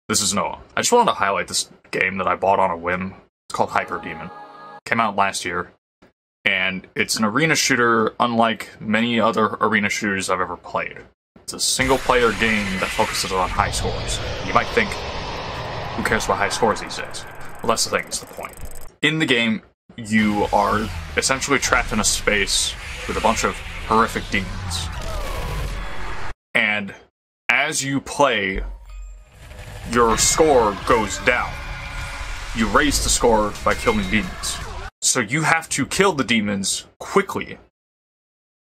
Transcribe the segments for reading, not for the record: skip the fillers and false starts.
This is Noah. I just wanted to highlight this game that I bought on a whim. It's called Hyperdemon. Came out last year, and it's an arena shooter unlike many other arena shooters I've ever played. It's a single-player game that focuses on high scores. You might think, who cares about high scores these days? Well, that's the thing, it's the point. In the game, you are essentially trapped in a space with a bunch of horrific demons. And as you play, your score goes down. You raise the score by killing demons. So you have to kill the demons quickly,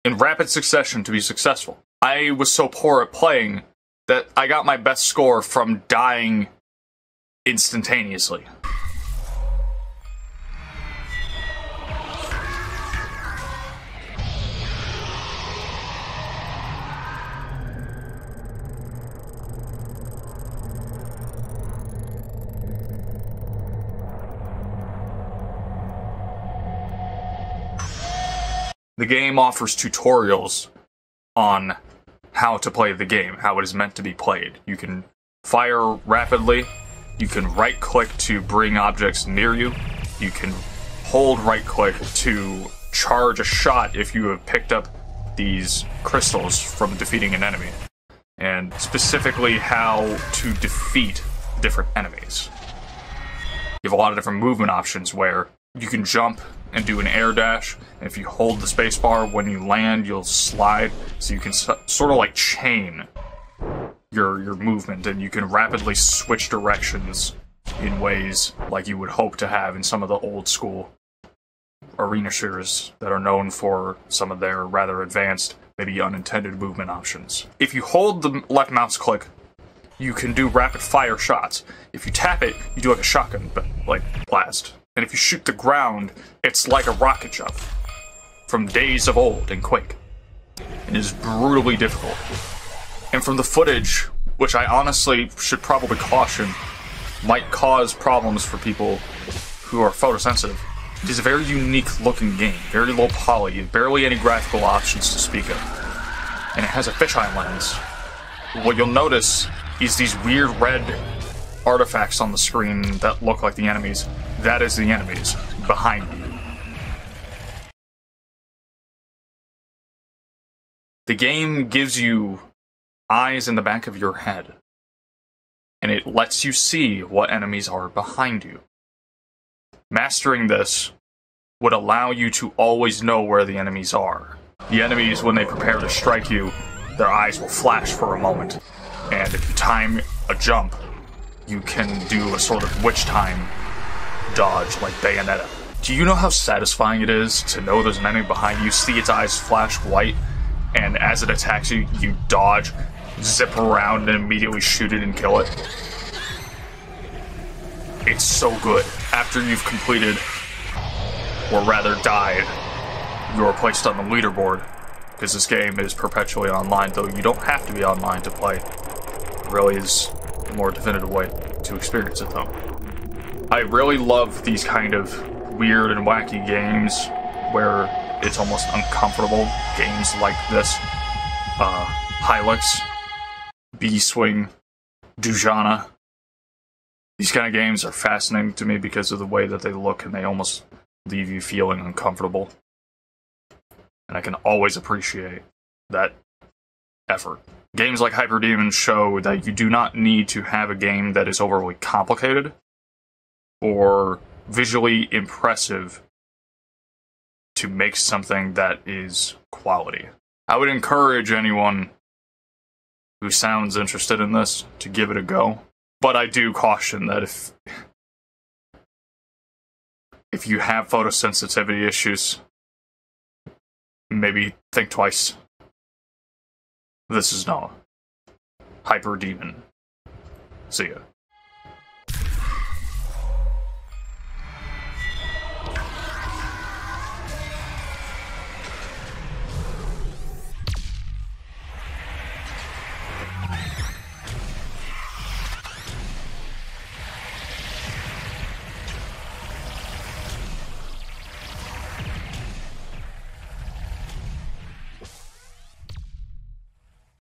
in rapid succession, to be successful. I was so poor at playing that I got my best score from dying instantaneously. The game offers tutorials on how to play the game, how it is meant to be played. You can fire rapidly, you can right-click to bring objects near you, you can hold right-click to charge a shot if you have picked up these crystals from defeating an enemy, and specifically how to defeat different enemies. You have a lot of different movement options where you can jump and do an air dash, and if you hold the spacebar when you land, you'll slide, so you can sort of like chain your movement, and you can rapidly switch directions in ways like you would hope to have in some of the old school arena shooters that are known for some of their rather advanced, maybe unintended movement options. If you hold the left mouse click, you can do rapid fire shots. If you tap it, you do like a shotgun, but like blast. And if you shoot the ground, it's like a rocket jump from days of old in Quake. It is brutally difficult. And from the footage, which I honestly should probably caution, might cause problems for people who are photosensitive, it is a very unique looking game, very low poly, barely any graphical options to speak of. And it has a fisheye lens. What you'll notice is these weird red artifacts on the screen that look like the enemies. That is the enemies behind you. The game gives you eyes in the back of your head, and it lets you see what enemies are behind you. Mastering this would allow you to always know where the enemies are. The enemies, when they prepare to strike you, their eyes will flash for a moment, and if you time a jump, you can do a sort of witch time dodge like Bayonetta. Do you know how satisfying it is to know there's an enemy behind you, see its eyes flash white, and as it attacks you, you dodge, zip around, and immediately shoot it and kill it? It's so good. After you've completed, or rather died, you are placed on the leaderboard, because this game is perpetually online, though you don't have to be online to play. It really is a more definitive way to experience it, though. I really love these kind of weird and wacky games where it's almost uncomfortable. Games like this, Hylics, B-Swing, Dujana. These kind of games are fascinating to me because of the way that they look, and they almost leave you feeling uncomfortable. And I can always appreciate that effort. Games like Hyperdemon show that you do not need to have a game that is overly complicated or visually impressive to make something that is quality. I would encourage anyone who sounds interested in this to give it a go, but I do caution that if you have photosensitivity issues, maybe think twice. This is Noah. Hyperdemon. See ya.